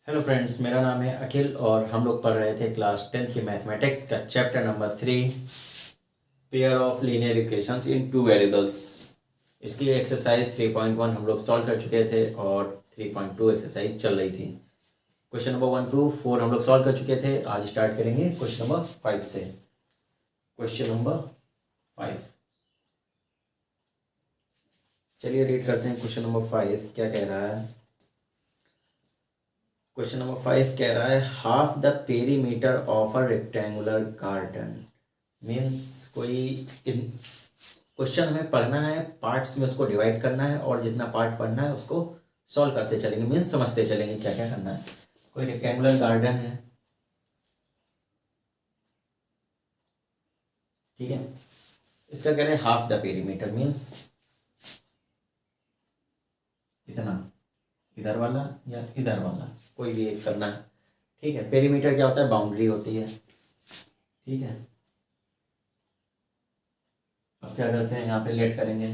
Hello friends, मेरा नाम है अखिल और हम लोग पढ़ रहे थे क्लास 10th की मैथमेटिक्स का chapter number 3 pair of linear equations in two variables. इसकी एक्सरसाइज 3.1 हम लोग सॉल्व कर चुके थे और 3.2 एक्सरसाइज चल रही थी। क्वेश्चन नंबर 1 टू 4 हम लोग सॉल्व कर चुके थे। आज स्टार्ट करेंगे क्वेश्चन नंबर 5 से। क्वेश्चन नंबर 5, चलिए रीड करते हैं। क्वेश्चन नंबर 5 क्या कह रहा है। क्वेश्चन नंबर 5 कह रहा है half the perimeter of a rectangular garden. Means कोई क्वेश्चन हमें पढ़ना है, पार्ट्स में उसको डिवाइड करना है और जितना पार्ट पढ़ना है उसको सॉल्व करते चलेंगे। मीन्स समझते चलेंगे क्या क्या करना है। कोई रेक्टेंगुलर गार्डन है, ठीक है। इसका कह रहे हैं हाफ द पेरीमीटर, मीन्स इतना, इधर वाला या इधर वाला, कोई भी एक करना है, ठीक है। पेरीमीटर क्या होता है? बाउंड्री होती है, ठीक है। अब क्या करते हैं, यहाँ पे लेट करेंगे।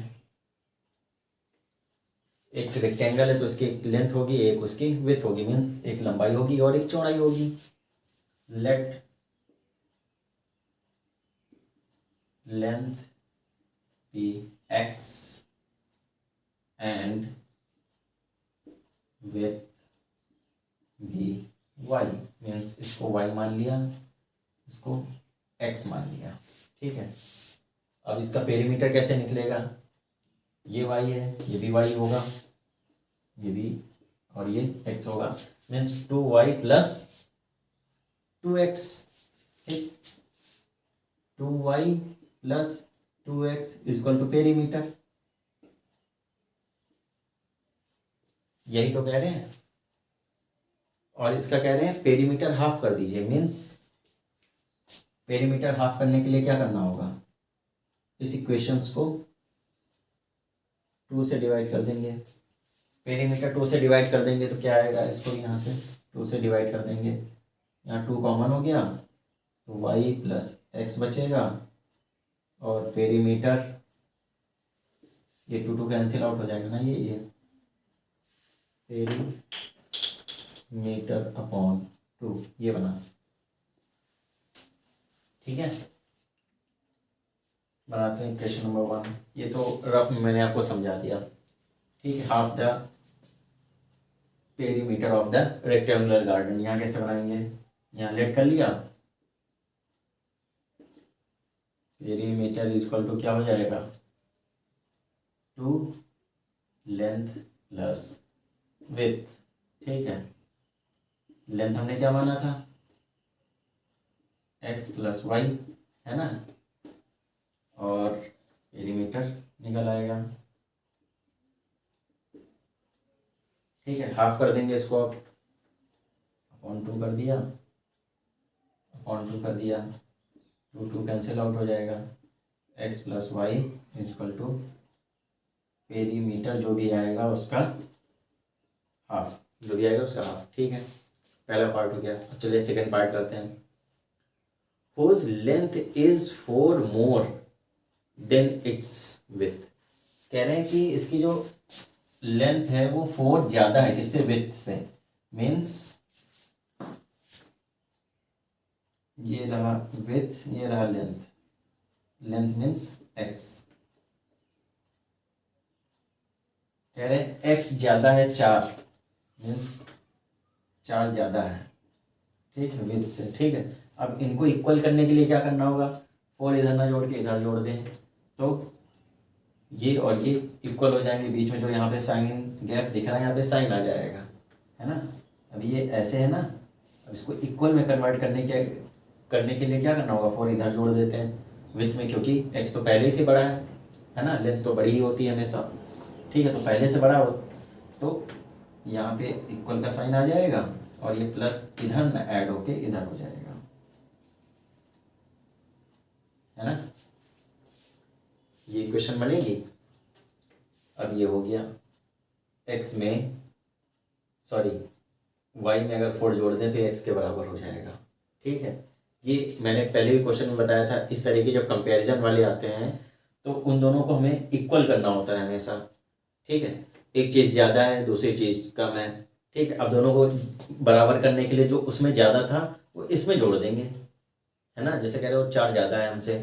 एक रेक्टेंगल है तो उसकी एक लेंथ होगी, एक उसकी विड्थ होगी, मीन्स एक लंबाई होगी और एक चौड़ाई होगी। Let length be x and width be y. Means इसको वाई मान लिया, इसको एक्स मान लिया, ठीक है। अब इसका पेरीमीटर कैसे निकलेगा? ये वाई है, ये भी वाई होगा, ये भी, और ये एक्स होगा। मीन्स 2y प्लस 2x, ठीक। 2y plus 2x equal to perimeter. यही तो कह रहे हैं। और इसका कह रहे हैं पेरीमीटर हाफ कर दीजिए। मीन्स पेरीमीटर हाफ करने के लिए क्या करना होगा? इस इक्वेशंस को 2 से डिवाइड कर देंगे। पेरीमीटर 2 से डिवाइड कर देंगे तो क्या आएगा? इसको यहाँ से 2 से डिवाइड कर देंगे, यहाँ 2 कॉमन हो गया तो y प्लस एक्स बचेगा और पेरीमीटर, ये 2 2 कैंसिल आउट हो जाएगा ना, ये पेरीमीटर अपॉन 2 ये बना, ठीक है। बनाते हैं क्वेश्चन नंबर 1। ये तो रफ में मैंने आपको समझा दिया, ठीक है। Half the perimeter of the rectangular garden, यहाँ कैसे बनाएंगे? यहाँ लेट कर लिया, पेरीमीटर इक्वल टू क्या हो जाएगा? 2 लेंथ प्लस विड्थ, ठीक है। लेंथ हमने क्या माना था? x प्लस वाई, है ना। और पेरीमीटर निकल आएगा, ठीक है। हाफ कर देंगे इसको, अब अपॉन 2 कर दिया, अपॉन 2 कर दिया, 2 2 कैंसिल आउट हो जाएगा। x plus y is equal to perimeter जो भी आएगा उसका हाफ, जो भी आएगा उसका हाफ, ठीक है। पहला पार्ट हो गया। अब चलिए सेकेंड पार्ट करते हैं। whose length is 4 more than its width। कह रहे हैं कि इसकी जो लेंथ है वो 4 ज्यादा है, किससे? विड्थ से। मीन्स ये रहा विड्थ, ये रहा लेंथ। Length means x। कह रहे हैं x ज्यादा है 4, मीन्स 4 ज्यादा है, ठीक है, विड्थ से, ठीक है। अब इनको इक्वल करने के लिए क्या करना होगा? 4 इधर ना जोड़ के इधर जोड़ दें तो ये और ये इक्वल हो जाएंगे। बीच में जो यहाँ पे साइन गैप दिख रहा है, यहाँ पे साइन आ जाएगा, है ना। अब ये ऐसे है ना। अब इसको इक्वल में कन्वर्ट करने के लिए क्या करना होगा? 4 इधर जोड़ देते हैं विथ में, क्योंकि x तो पहले से बड़ा है ना। लेंथ तो बड़ी ही होती है हमेशा, ठीक है। तो पहले से बड़ा हो तो यहाँ पे इक्वल का साइन आ जाएगा और ये प्लस इधर ना ऐड होके इधर हो जाएगा, है ना। ये इक्वेशन बनेगी। अब ये हो गया x में, सॉरी y में अगर 4 जोड़ दें तो ये x के बराबर हो जाएगा, ठीक है। ये मैंने पहले भी क्वेश्चन में बताया था। इस तरह के जब कंपैरिजन वाले आते हैं तो उन दोनों को हमें इक्वल करना होता है हमेशा, ठीक है। एक चीज़ ज़्यादा है, दूसरी चीज़ कम है ठीक है, अब दोनों को बराबर करने के लिए जो उसमें ज़्यादा था वो इसमें जोड़ देंगे, है ना। जैसे कह रहे हो 4 ज़्यादा है हमसे,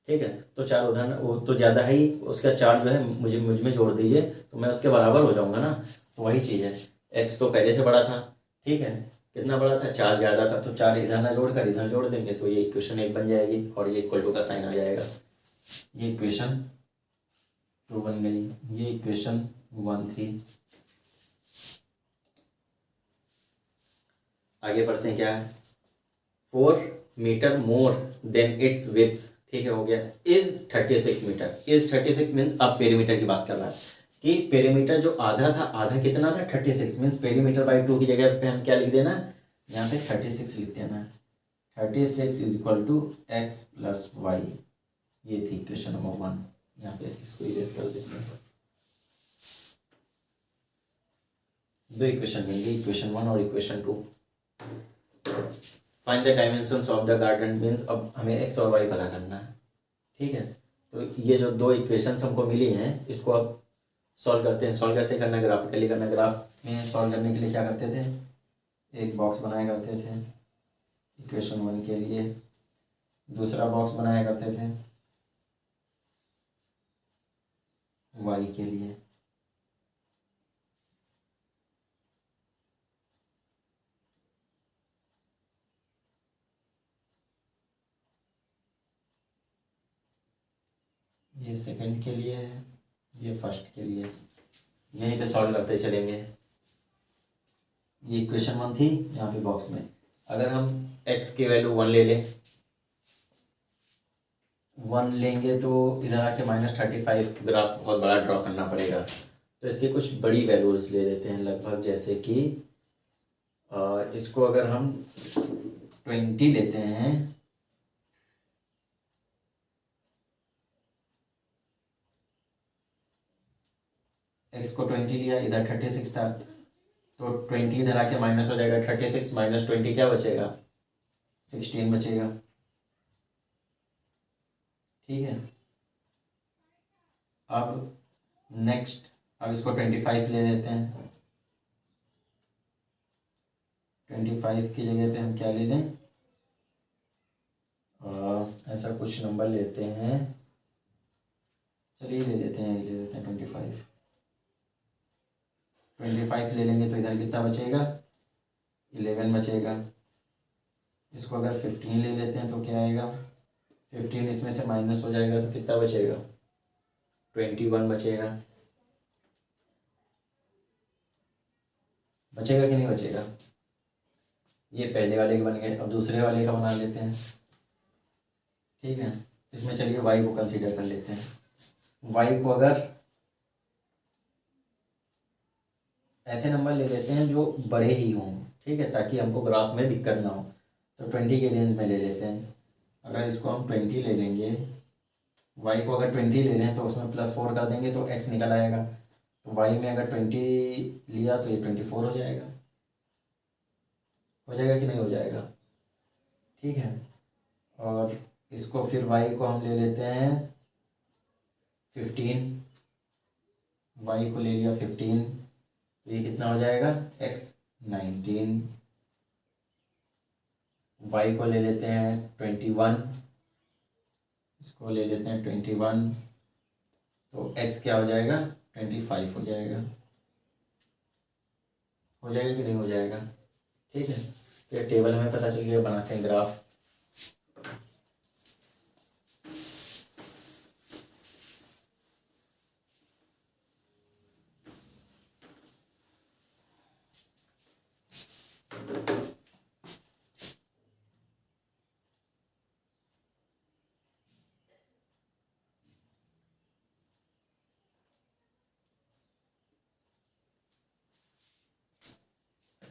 ठीक है, तो 4 उधर वो तो ज़्यादा है ही, उसका 4 जो है मुझ में जोड़ दीजिए तो मैं उसके बराबर हो जाऊंगा ना। तो वही चीज़ है, एक्स तो पहले से बड़ा था, ठीक है, कितना बड़ा था, 4 ज़्यादा था, तो 4 इधर ना जोड़ कर इधर जोड़ देंगे तो ये इक्वेशन 1 बन जाएगी और ये इक्वल टू का साइन आ जाएगा। ये इक्वेशन 2 बन गई, ये इक्वेशन 1 थी। आगे बढ़ते हैं, क्या है, 4 meter more than its width, ठीक है, हो गया, इज 36 मीटर। इज 36 मीन्स अब पेरीमीटर की बात कर रहा है कि पेरीमीटर जो आधा था, आधा कितना था, 36 मीन्स पेरीमीटर बाई 2 की जगह पे हम क्या लिख देना, यहाँ पे 36 लिख देना। 36 is equal to x plus y. ये थी इक्वेशन नंबर 1। यहाँ पे इसको इरेज कर देते हैं। 2 इक्वेशन मिल गई, इक्वेशन 1 और equation 2। Find the dimensions of the garden means अब हमें एक्स और वाई पता करना है, ठीक है। तो ये जो 2 इक्वेशंस हमको मिली हैं इसको अब सॉल्व करते हैं। सॉल्व कैसे करना है, ग्राफिकली करना है। ग्राफ में सॉल्व करने के लिए क्या करते थे, एक बॉक्स बनाया करते थे इक्वेशन 1 के लिए, दूसरा बॉक्स बनाया करते थे वाई के लिए। ये सेकंड के लिए है, ये फर्स्ट के लिए। यहीं पे सॉल्व करते चलेंगे। ये इक्वेशन 1 थी, यहाँ पे बॉक्स में अगर हम x की वैल्यू 1 ले लें, 1 लेंगे तो इधर आके -35, ग्राफ बहुत बड़ा ड्रॉ करना पड़ेगा। तो इसकी कुछ बड़ी वैल्यूज ले लेते हैं, लगभग जैसे कि इसको अगर हम 20 लेते हैं, x को 20 लिया, इधर 36 था, तो 20 इधर आके माइनस हो जाएगा, 36 माइनस 20 क्या बचेगा, 16 बचेगा, ठीक है। अब नेक्स्ट, अब इसको 25 ले लेते हैं। 25 की जगह पे हम क्या ले लें, ऐसा कुछ नंबर लेते हैं, चलिए ले लेते हैं, ले लेते हैं 25। 25 ले लेंगे तो इधर कितना बचेगा, 11 बचेगा। इसको अगर 15 ले लेते हैं तो क्या आएगा, 15 इसमें से माइनस हो जाएगा तो कितना बचेगा, 21 बचेगा। बचेगा कि नहीं बचेगा। ये पहले वाले के बन गए, अब दूसरे वाले का बना लेते हैं, ठीक है। इसमें चलिए y को कंसीडर कर लेते हैं। y को अगर ऐसे नंबर ले लेते हैं जो बड़े ही हों, ठीक है, ताकि हमको ग्राफ में दिक्कत ना हो। तो 20 के रेंज में ले लेते हैं। अगर इसको हम 20 ले लेंगे, y को अगर 20 ले लें तो उसमें +4 कर देंगे तो x निकल आएगा। तो y में अगर 20 लिया तो ये 24 हो जाएगा। हो जाएगा कि नहीं हो जाएगा, ठीक है। और इसको फिर y को हम ले लेते हैं 15, y को ले लिया 15, तो ये कितना हो जाएगा, x 19। y को ले लेते हैं 21, इसको ले लेते हैं 21, तो x क्या हो जाएगा, 25 हो जाएगा। हो जाएगा कि नहीं हो जाएगा, ठीक है। तो ये टेबल हमें पता चल गया, बनाते हैं ग्राफ।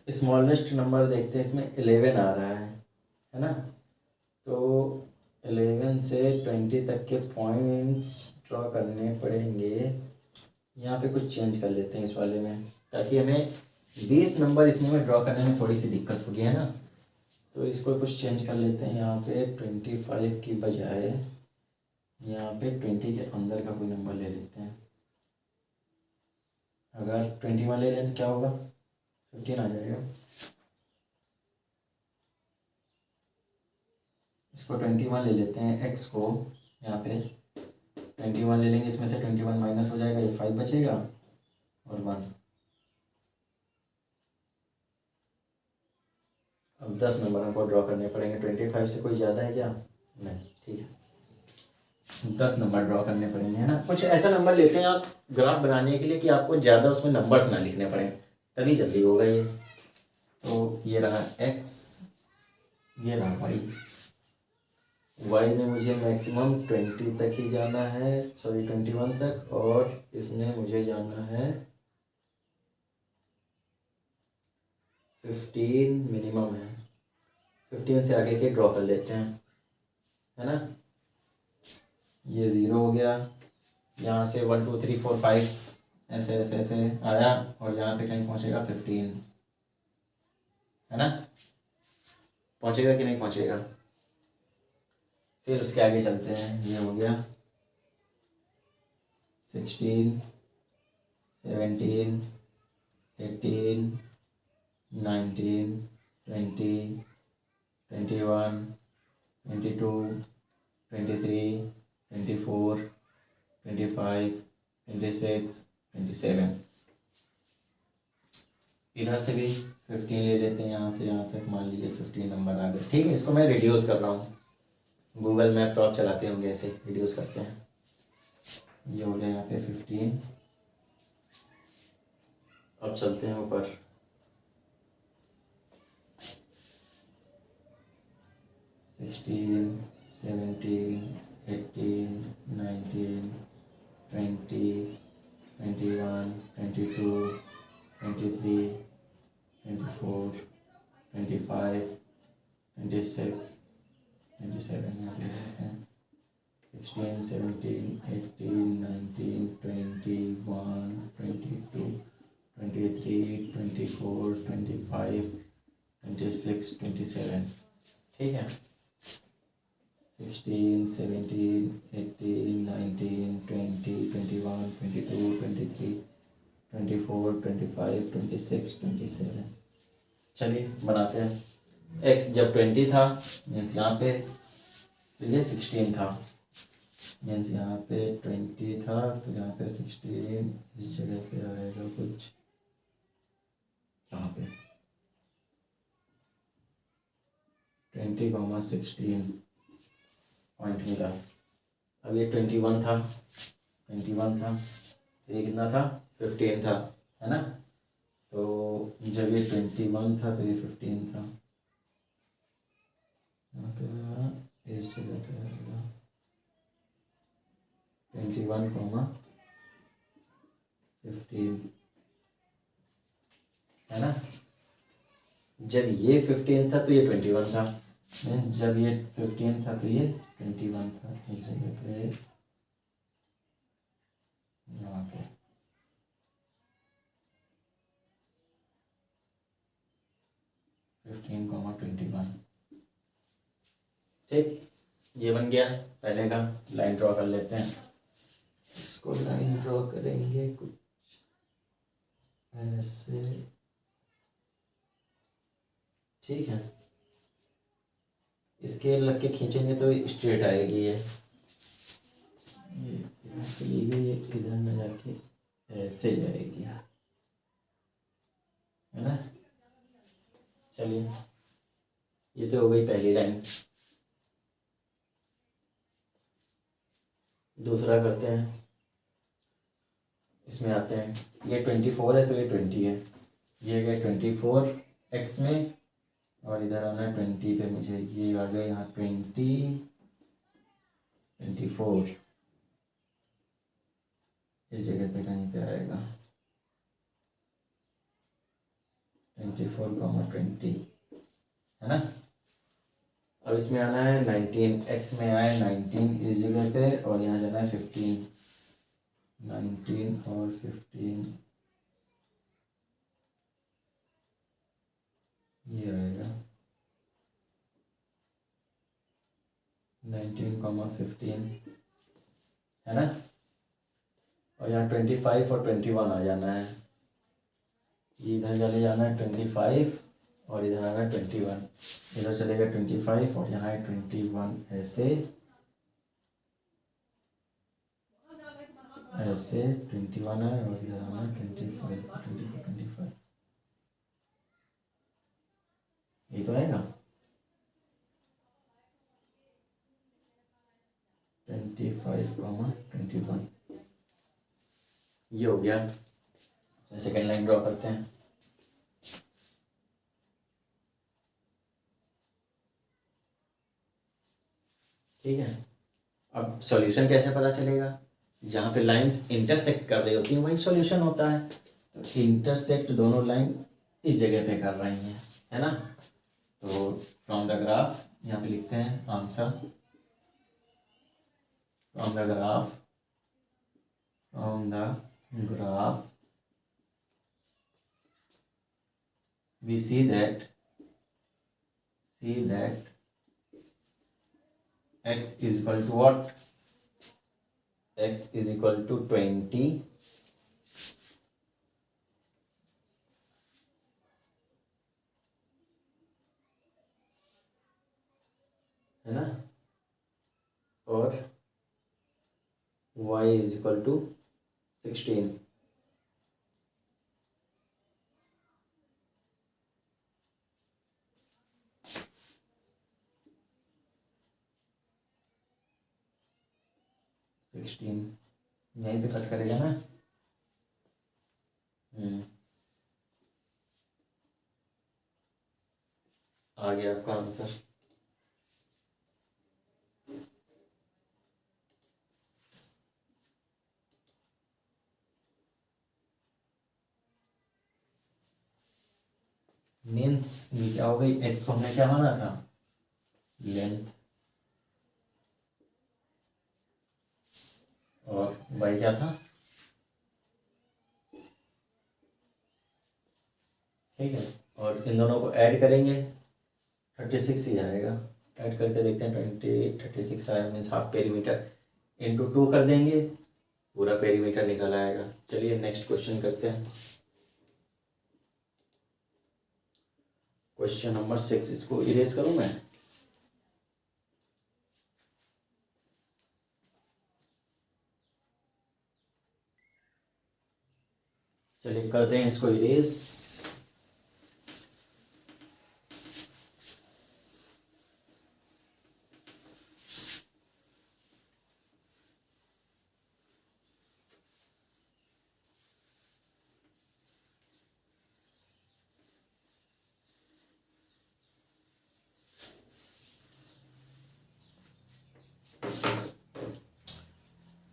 स्मॉलेस्ट नंबर देखते हैं, इसमें 11 आ रहा है ना। तो 11 से 20 तक के पॉइंट्स ड्रॉ करने पड़ेंगे। यहाँ पे कुछ चेंज कर लेते हैं इस वाले में, ताकि हमें 20 नंबर इतने में ड्रॉ करने में थोड़ी सी दिक्कत होगी, है ना। तो इसको कुछ चेंज कर लेते हैं। यहाँ पे 25 की बजाय यहाँ पे 20 के अंदर का कोई नंबर ले लेते हैं। अगर 21 ले लें तो क्या होगा, 15 आ जाएगा। इसको 21 ले लेते हैं, x को यहाँ पे 21 ले लेंगे, इसमें से 21 माइनस हो जाएगा, ये 5 बचेगा और 1। अब 10 नंबर हमको ड्रॉ करने पड़ेंगे। 25 से कोई ज़्यादा है क्या? नहीं, ठीक है। 10 नंबर ड्रॉ करने पड़ेंगे, है ना। कुछ ऐसा नंबर लेते हैं आप ग्राफ बनाने के लिए कि आपको ज़्यादा उसमें नंबर्स ना लिखने पड़े, तभी जल्दी होगा ये। तो ये रहा x, ये रहा y में मुझे मैक्सिमम 20 तक ही जाना है, सॉरी 21 तक, और इसमें मुझे जाना है 15 मिनिमम है। 15 से आगे के ड्रॉ कर लेते हैं, है ना। ये 0 हो गया, यहाँ से 1 2 3 4 5 ऐसे ऐसे ऐसे आया, और यहाँ पे कहीं पहुँचेगा 15, है ना। पहुँचेगा कि नहीं पहुँचेगा? फिर उसके आगे चलते हैं। ये हो गया 16 17 18 19 20 21 22 23 24 25 26 27। इधर से भी 15 ले लेते हैं, यहाँ से यहाँ तक मान लीजिए 15 नंबर आ गए। ठीक है, इसको मैं रिड्यूस कर रहा हूँ। गूगल मैप तो आप चलाते होंगे, ऐसे रिड्यूस करते हैं। ये हो गया यहाँ पे 15। अब चलते हैं ऊपर। 16 17 18 19 20 21 22 23 24 25 26 27 यहाँ पे रहते हैं। 16 17 18 19 21 22 23 24 25 26 27। ठीक है, 16 17 18 19 20 21 22 23 24 25 26 27। चलिए बनाते हैं। x जब 20 था मीन्स यहाँ पे, तो ये 16 था, मीन्स यहाँ पे 20 था, तो यहाँ पे 16 इस जगह पे आएगा कुछ यहाँ पे 20,16 पॉइंट मिला। अब ये 21 था, तो ये कितना था? 15 था, है ना। तो जब ये 21 था तो ये 15 था, यहाँ पे इस जगह पे आएगा 21,15, है ना। जब ये 15 था तो ये 21 था, मीन्स जब ये 15 था तो ये 21 था। इस जगह पे यहाँ पे 15,21। ठीक, ये बन गया पहले का। लाइन ड्रॉ कर लेते हैं, इसको लाइन ड्रॉ करेंगे कुछ ऐसे। ठीक है, स्केल लग के खींचेंगे तो स्ट्रेट आएगी ये चली गई, ये इधर न जाके ऐसे जाएगी, है ना। चलिए, ये तो हो गई पहली लाइन। दूसरा करते हैं, इसमें आते हैं। ये 24 है तो ये 20 है, ये गया 24 x में, और इधर आना है 20 पे मुझे। ये आ गया यहाँ 20 24, इस जगह पे कहीं पे आएगा 24,20, है ना। अब इसमें आना है 19, x में आया 19 इस जगह पे, और यहाँ जाना है 15, 19 और 15 ये आएगा 19,15, है ना। और यहाँ 25 और 21 आ जाना है, ये इधर चले जाना है 25 और इधर आना है 21, इधर चलेगा 25 और यहाँ है 21, ऐसे ऐसे 21 है और इधर आना है 25, 24, 25, ये तो आएगा 25, 21, ये हो गया। इसमें सेकेंड लाइन ड्रॉ करते हैं। ठीक है, अब सॉल्यूशन कैसे पता चलेगा? जहाँ पे लाइंस इंटरसेक्ट कर रही होती हैं वही सॉल्यूशन होता है। तो इंटरसेक्ट दोनों लाइन इस जगह पे कर रही हैं, है ना। तो फ्रॉम द ग्राफ यहाँ पे लिखते हैं answer, from the graph, from the graph we see that x is equal to what? X is equal to 20 है ना, और y is equal to 16। यहीं पे कट करेगा ना। आ गया आपका आंसर। मीन्स ये क्या हो गई, एक्स को हमने क्या माना था, लेंथ, और वाई क्या था, ठीक है। और इन दोनों को ऐड करेंगे 36 ही आएगा। ऐड करके देखते हैं, 36 आया, मीन्स हाफ पेरीमीटर, इंटू 2 कर देंगे, पूरा पेरीमीटर निकल आएगा। चलिए नेक्स्ट क्वेश्चन करते हैं। क्वेश्चन नंबर 6, इसको इरेज करूं मैं? चलिए करते हैं इसको इरेज।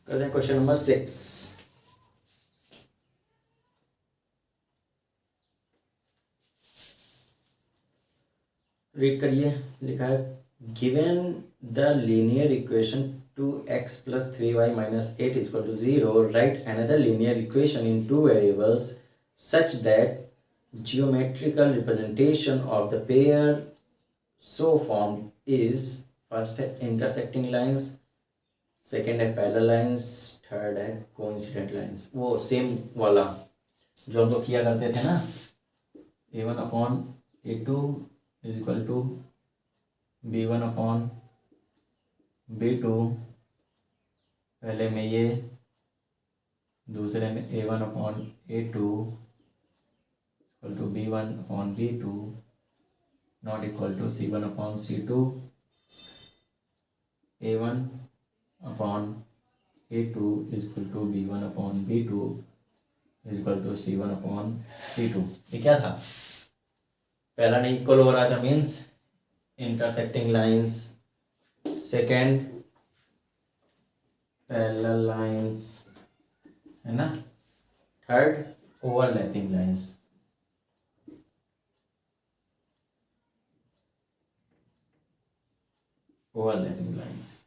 करते हैं क्वेश्चन नंबर 6। रीड करिए, लिखा है given the linear equation 2x plus 3y minus 8 is equal to 0, write another linear equation in two variables such that geometrical representation of the pair so formed is, first है intersecting lines, second है parallel lines, third है coincident lines. वो same वाला जो हम लोग किया करते थे ना, a1/a2 is equal to b1/b2, पहले में ये, दूसरे में a1/a2 equal to b1/b2 not equal to c1/c2, a1/a2 is equal to b1/b2 is equal to c1/c2। ये क्या था, पहला नहीं इक्वल हो रहा था, means intersecting lines, second parallel lines, है ना, third overlapping lines. Overlapping lines,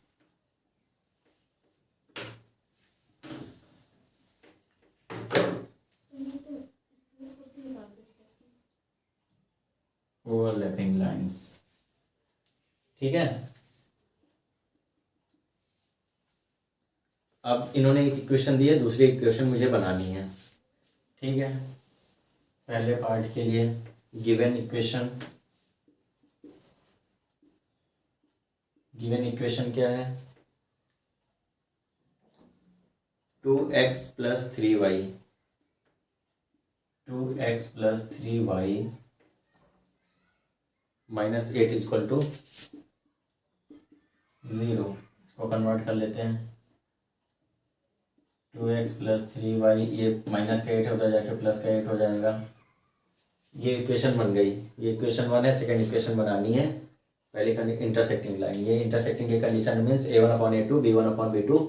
overlapping lines, ठीक है। अब इन्होंने एक इक्वेशन दी है, दूसरी इक्वेशन मुझे बनानी है, ठीक है। पहले पार्ट के लिए गिवन इक्वेशन क्या है, 2x plus 3y, 2x plus 3y minus 8 equal to 0। इसको कन्वर्ट कर लेते हैं, 2x प्लस 3y, ये माइनस का 8 होता जाके प्लस का 8 हो जाएगा। ये इक्वेशन बन गई, ये इक्वेशन 1 है। सेकेंड इक्वेशन बनानी है, पहले इंटरसेक्टिंग लाइन। ये इंटरसेक्टिंग की कंडीशन मीन्स a1/a2 b1/b2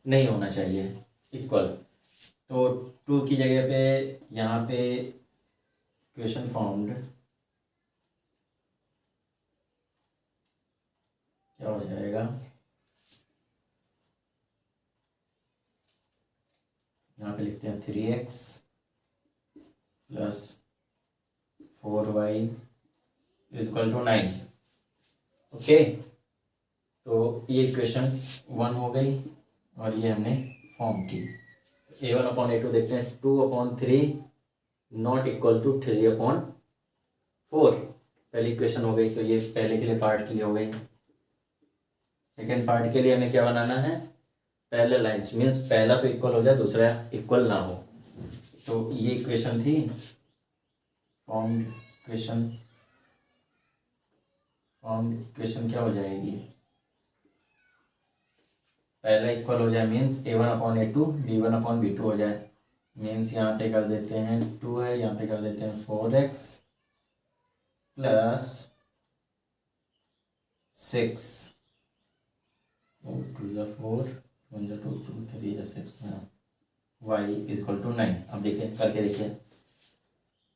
नहीं होना चाहिए इक्वल। तो 2 की जगह पे यहाँ पे इक्वेशन फॉर्म्ड क्या हो जाएगा, यहाँ पे लिखते हैं 3x plus 4y equal to 9। Okay, तो ये इक्वेशन 1 हो गई और ये हमने फॉर्म की। a1/a2 देखते हैं, 2/3 नॉट इक्वल टू 3/4, पहली इक्वेशन हो गई। तो ये पहले के लिए पार्ट के लिए हो गई। सेकेंड पार्ट के लिए हमें क्या बनाना है, पैरेलल लाइंस मीन्स पहला तो इक्वल हो जाए, दूसरा इक्वल ना हो। तो ये इक्वेशन थी फॉर्म्ड इक्वेशन क्या हो जाएगी, पहला इक्वल हो जाए मीन्स a1/a2 b1/b2 हो जाए। मीन्स यहाँ पे कर देते हैं 2 है, यहाँ पे कर देते हैं 4x plus 6, 2 × 4 1 × 2 2 3 × 6 y equal to 9। अब देखिए करके देखिए,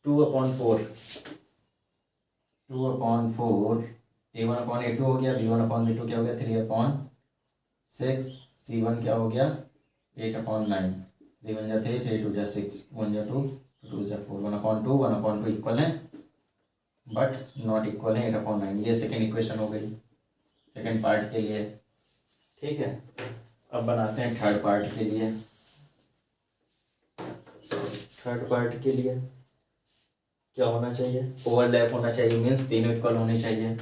2/4 a1/a2 हो गया, b1/b2 क्या हो गया 3/6, c1 क्या हो गया 8/9, 3 1 3 3 2 6 1 2 2 4 1/2 1/2 इक्वल है बट नॉट इक्वल है 8/9। ये सेकेंड इक्वेशन हो गई सेकेंड पार्ट के लिए। ठीक है, अब बनाते हैं थर्ड पार्ट के लिए। थर्ड पार्ट के लिए क्या होना चाहिए, ओवरलैप होना चाहिए मीन्स तीनों इक्वल होने चाहिए।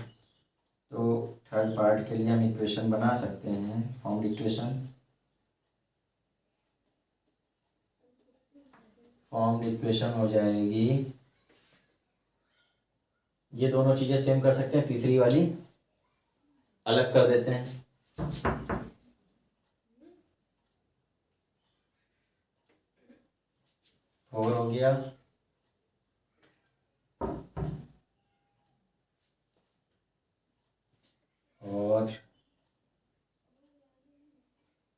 तो थर्ड पार्ट के लिए हम इक्वेशन बना सकते हैं, फॉर्म्ड इक्वेशन हो जाएगी, ये दोनों चीज़ें सेम कर सकते हैं, तीसरी वाली अलग कर देते हैं। 4 हो गया और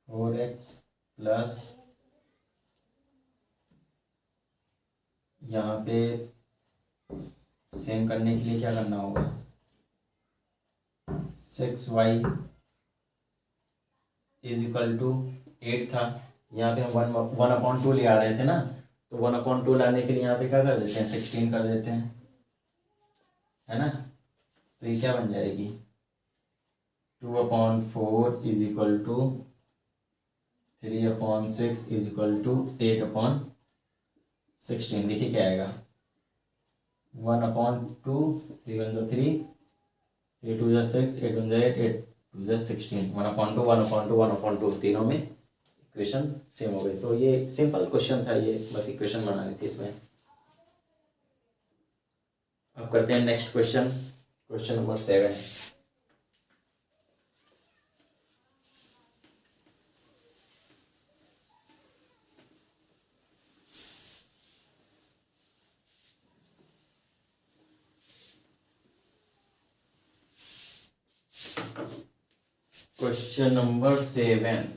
4x प्लस यहाँ पे सेम करने के लिए क्या करना होगा, 6y इक्वल टू 8 था। यहाँ पे हम 1/2 ले आ रहे थे ना, तो 1/2 लाने के लिए यहाँ पे क्या कर देते हैं 16 कर देते हैं, है ना। तो ये क्या बन जाएगी 2/4 इक्वल टू 3/6 इक्वल टू 8/16। देखिए क्या आएगा 1/2 3 1 3 3 2 6 8 1 8 8 2 16 1/2 1/2 1/2 तीनों में इक्वेशन सेम हो गई। तो ये सिंपल क्वेश्चन था, ये बस इक्वेशन बनानी थी इसमें। अब करते हैं next question, question number 7। Question number 7,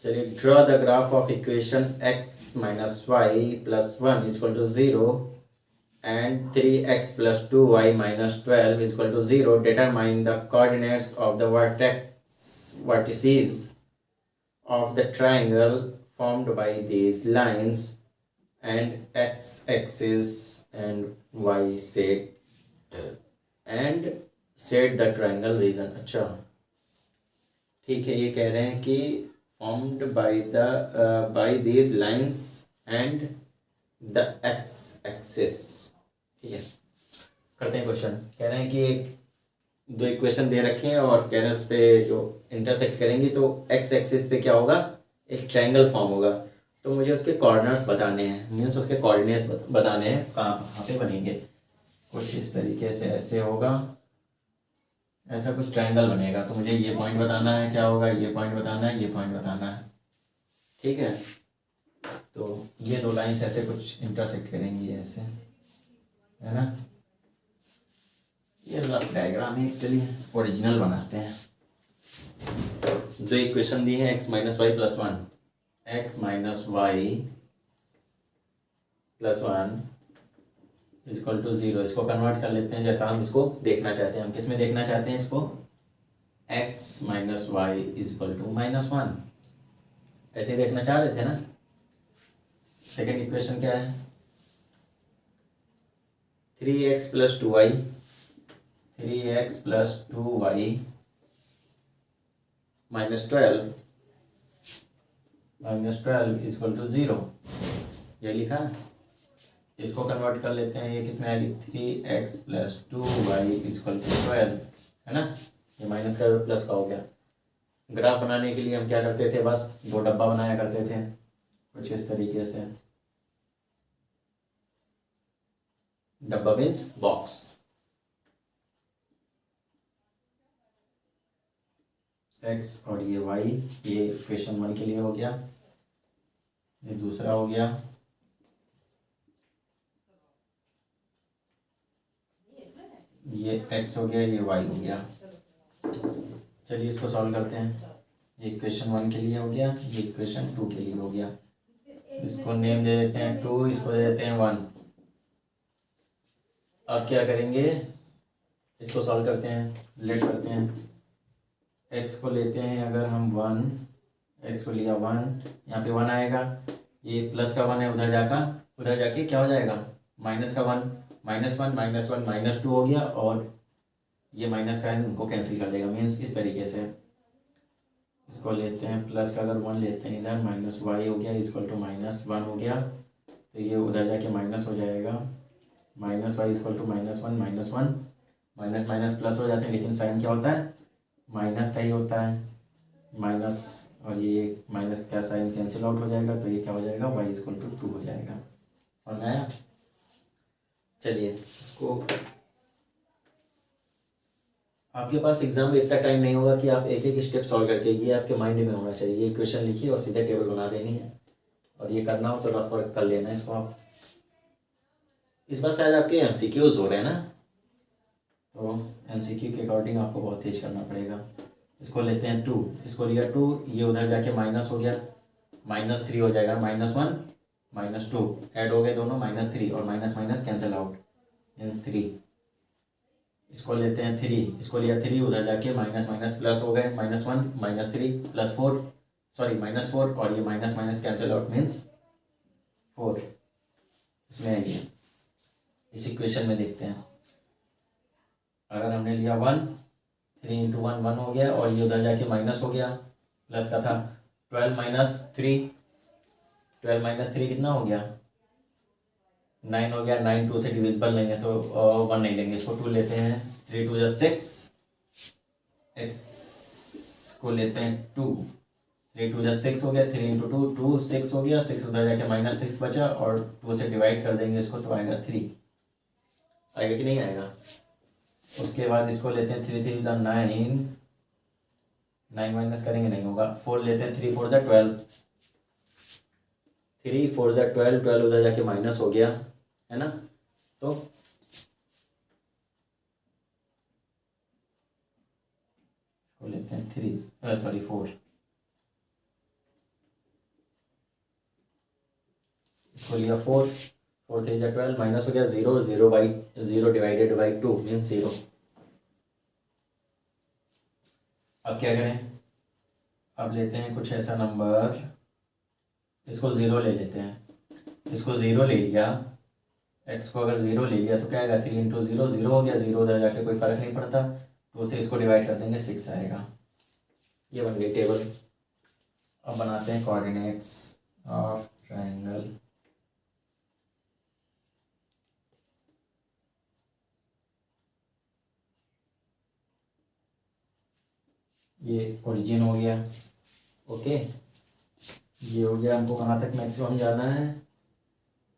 चलिए, draw the graph of equation x minus y plus 1 equal to 0 and 3x plus 2y minus 12 is equal to 0. Determine the coordinates of the vertices of the triangle formed by these lines and x-axis and y set and set the triangle region। अच्छा ठीक है, ये कह रहे हैं कि formed by these lines and the x axis. ठीक है, करते हैं क्वेश्चन। कह रहे हैं कि दो इक्वेशन दे रखे हैं और कह रहे हैं उस पर जो इंटरसेक्ट करेंगी तो एक्स एक्सिस पे क्या होगा, एक ट्रायंगल फॉर्म होगा। तो मुझे उसके कॉर्नर्स बताने हैं, मीन्स उसके कोऑर्डिनेट्स बताने हैं, कहाँ पे बनेंगे। कुछ इस तरीके से ऐसे होगा, ऐसा कुछ ट्रायंगल बनेगा। तो मुझे ये पॉइंट बताना है, क्या होगा, ये पॉइंट बताना है, ये पॉइंट बताना है। ठीक है, तो ये दो लाइन्स ऐसे कुछ इंटरसेक्ट करेंगी ऐसे, है ना। ये रफ डायग्राम है, चलिए ओरिजिनल बनाते हैं। दो इक्वेशन दी है, x minus y plus one, x minus y plus one is equal to zero. इसको कन्वर्ट कर लेते हैं जैसा हम इसको देखना चाहते हैं। हम किस में देखना चाहते हैं इसको, x minus y is equal to minus one, ऐसे देखना चाह रहे थे ना। सेकेंड इक्वेशन क्या है, 3x plus 2y, 3x plus 2y minus 12 is equal to zero, ये लिखा है। इसको कन्वर्ट कर लेते हैं, ये किसमें आएगी, 3x plus 2y is equal to 12, है ना। ये माइनस का प्लस का हो गया। ग्राफ बनाने के लिए हम क्या करते थे, बस दो डब्बा बनाया करते थे कुछ इस तरीके से। डब्बा मीन्स बॉक्स। एक्स और ये वाई, ये इक्वेशन 1 के लिए हो गया, ये दूसरा हो गया, ये एक्स हो गया, ये वाई हो गया। चलिए इसको सॉल्व करते हैं। ये इक्वेशन 1 के लिए हो गया, ये इक्वेशन 2 के लिए हो गया। इसको नेम दे देते हैं 2, इसको दे देते हैं 1। अब क्या करेंगे, इसको सॉल्व करते हैं, लेट करते हैं। एक्स को लेते हैं अगर हम 1, एक्स को लिया 1, यहाँ पे 1 आएगा, ये प्लस का 1 है, उधर जाके क्या हो जाएगा, माइनस का 1, -1 -1 -2 हो गया, और ये माइनस का इनको कैंसिल कर देगा, मीन्स इस तरीके से। इसको लेते हैं प्लस का अगर 1 लेते हैं इधर, माइनस वाई हो गया इक्वल टू -1 हो गया, तो ये उधर जाके माइनस हो जाएगा, minus y equal to -1 -1, minus minus plus हो जाते हैं, लेकिन साइन क्या होता है, माइनस का ही होता है, माइनस, और ये माइनस का साइन कैंसिल आउट हो जाएगा, तो ये क्या हो जाएगा, वाई इक्वल टू 2 हो जाएगा। समझ में आया। चलिए इसको, आपके पास एग्जाम में इतना टाइम नहीं होगा कि आप एक एक स्टेप सॉल्व करके, ये आपके माइंड में होना चाहिए। ये इक्वेशन लिखिए और सीधे टेबल बना देनी है, और ये करना हो तो रफ वर्क कर लेना इसको आप। इस बार शायद आपके एमसीक्यूज हो रहे हैं ना, तो एमसीक्यू के अकॉर्डिंग आपको बहुत तेज करना पड़ेगा। इसको लेते हैं 2, इसको लिया 2, ये उधर जाके माइनस हो गया, -3 हो जाएगा, -1 -2 ऐड हो गए दोनों, -3, और minus minus cancel out, means 3। इसको लेते हैं 3, इसको लिया 3, उधर जाके माइनस माइनस प्लस हो गए, -1 -3 +4, सॉरी -4, और ये minus minus cancel out means 4। इसमें आइए, इस इक्वेशन में देखते हैं। अगर हमने लिया 1, 3 × 1 1 हो गया, और ये उधर जाके माइनस हो गया, प्लस का था 12 - 3 कितना हो गया, 9 हो गया। 9 2 से डिविजिबल नहीं है तो 1 नहीं लेंगे, इसको 2 लेते हैं, 3 2 6, एक्स को लेते हैं 2, 3 2 6 हो गया, 3 × 2 2 6 हो गया, 6 उधर जाके -6 बचा, और 2 से डिवाइड कर देंगे इसको, तो आएगा 3। आएगा कि नहीं आएगा। उसके बाद इसको लेते हैं 3 3 9, 9 माइनस करेंगे नहीं होगा, 4 लेते हैं, 3 4 12, 3 4 12, 12 उधर जाके माइनस हो गया, है ना। तो इसको लेते हैं 4, इसको लिया 4 4 3 12, माइनस हो गया 0 0 डिवाइडेड बाई 2 मीन्स 0। अब क्या करें, अब लेते हैं कुछ ऐसा नंबर, इसको 0 ले लेते हैं, इसको 0 ले लिया, एक्स को अगर 0 ले लिया तो क्या आएगा, 3 × 0 0 हो गया, 0 उधर जाके कोई फर्क नहीं पड़ता, 2 से इसको डिवाइड कर देंगे, 6 आएगा। ये बन गई टेबल। अब बनाते हैं कोऑर्डिनेट्स ऑफ ट्रायंगल ये ओरिजिन हो गया। ओके, ये हो गया। हमको कहाँ तक मैक्सिमम जाना है?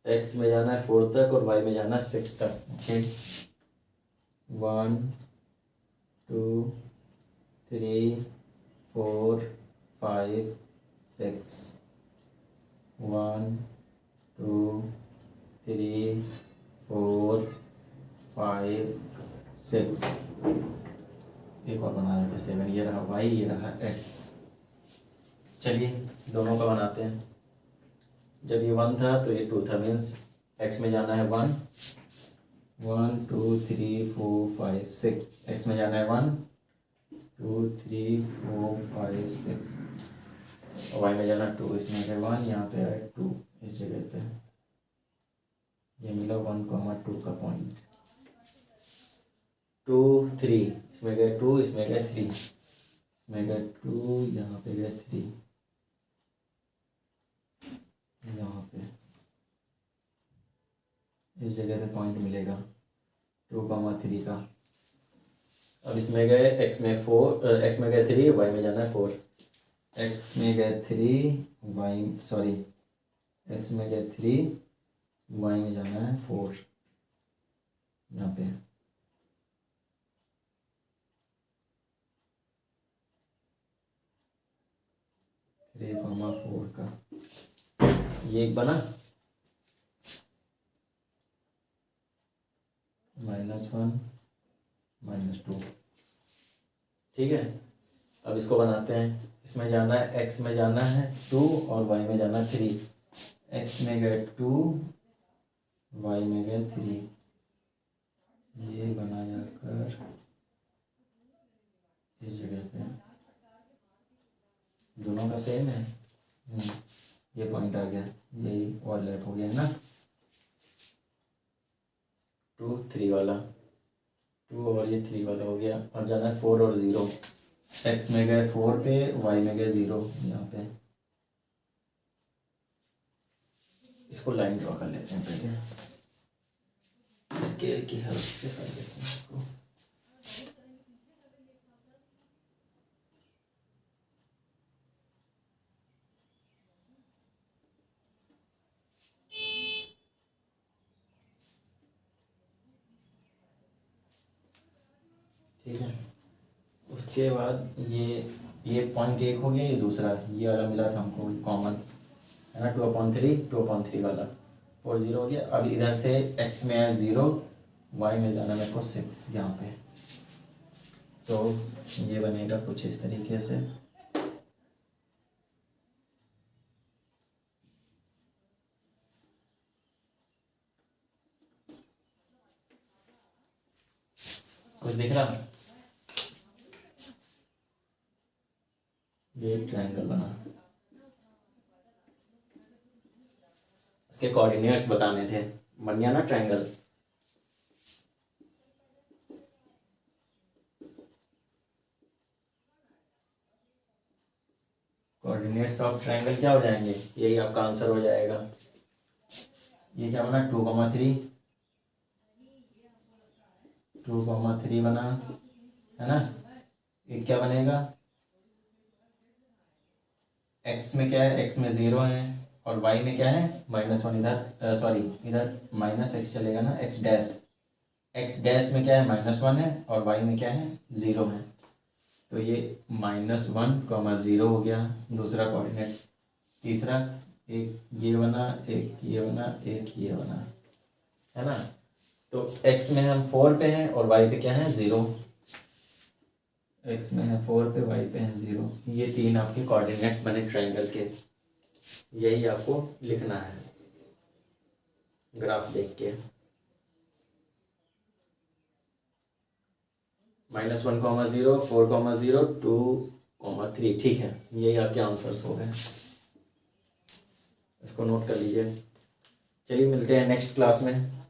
एक्स में जाना है 4 तक और वाई में जाना है 6 तक। ओके, 1 2 3 4 5 6, 1 2 3 4 5 6। एक और बना देते 7। ये रहा वाई, ये रहा एक्स। चलिए दोनों का बनाते हैं। जब ये 1 था तो ये 2 था, मीन्स एक्स में जाना है 1 1 2 3 4 5 6। एक्स में जाना है 1 2 3 4 5 6 और वाई में जाना 2। इसमें है 1, यहाँ पे है 2 इस जगह पे। ये मिला 1, 2 का पॉइंट। 2 3, इसमें गए 2, इसमें गए 3, इसमें गए 2, यहाँ पे गए 3, यहाँ पे इस जगह पे पॉइंट मिलेगा 2, 3 का। अब इसमें गए एक्स में 4, एक्स में गए 3, वाई में जाना है 4। एक्स में गए 3, वाई सॉरी एक्स में गए 3, वाई में जाना है 4। यहाँ पे 3, 4 का ये एक बना, -1 -2। ठीक है, अब इसको बनाते हैं। इसमें जाना है, एक्स में जाना है 2 और वाई में जाना है 3। एक्स में गए 2, वाई में गए 3। ये बना जाकर इस जगह पे दोनों का सेम है। ये पॉइंट आ गया, यही ओवरलैप हो गया है ना। 2 3 वाला, 2 और ये 3 वाला हो गया। अब जाना है 4 और 0। एक्स में गए 4 पे, वाई में गए 0। यहाँ पे इसको लाइन ड्रॉ कर लेते हैं पहले, स्केल की हेल्प से कर लेते हैं इसको। ठीक है, उसके बाद ये पॉइंट 1 हो गया, ये दूसरा ये वाला मिला था हमको कॉमन है ना, 2/3 वाला, और 0 हो गया। अब इधर से एक्स में है 0, वाई में जाना मेरे को 6 यहाँ पे। तो ये बनेगा कुछ इस तरीके से। कुछ दिख रहा? ये एक ट्रायंगल बना, इसके कोऑर्डिनेट्स बताने थे, बन गया ना ट्रायंगल। कोऑर्डिनेट्स ऑफ ट्रायंगल क्या हो जाएंगे? यही आपका आंसर हो जाएगा। ये क्या बना? 2,3 2,3 बना है ना। ये क्या बनेगा? एक्स में क्या है? एक्स में 0 है और वाई में क्या है? -1। इधर सॉरी इधर -x चलेगा ना, एक्स डैश में क्या है? -1 है और वाई में क्या है? 0 है। तो ये -1,0 हो गया दूसरा कोऑर्डिनेट। तीसरा एक ये बना, एक ये बना, एक ये बना, है ना। तो x में हम 4 पे हैं और y पे क्या है? 0। x में है 4 पे, y पे है 0। ये 3 आपके कोऑर्डिनेट्स बने ट्रायंगल के। यही आपको लिखना है ग्राफ देख के। -1, 0, 4, 0, 2, 3। ठीक है, यही आपके आंसर्स हो गए। इसको नोट कर लीजिए। चलिए मिलते हैं नेक्स्ट क्लास में।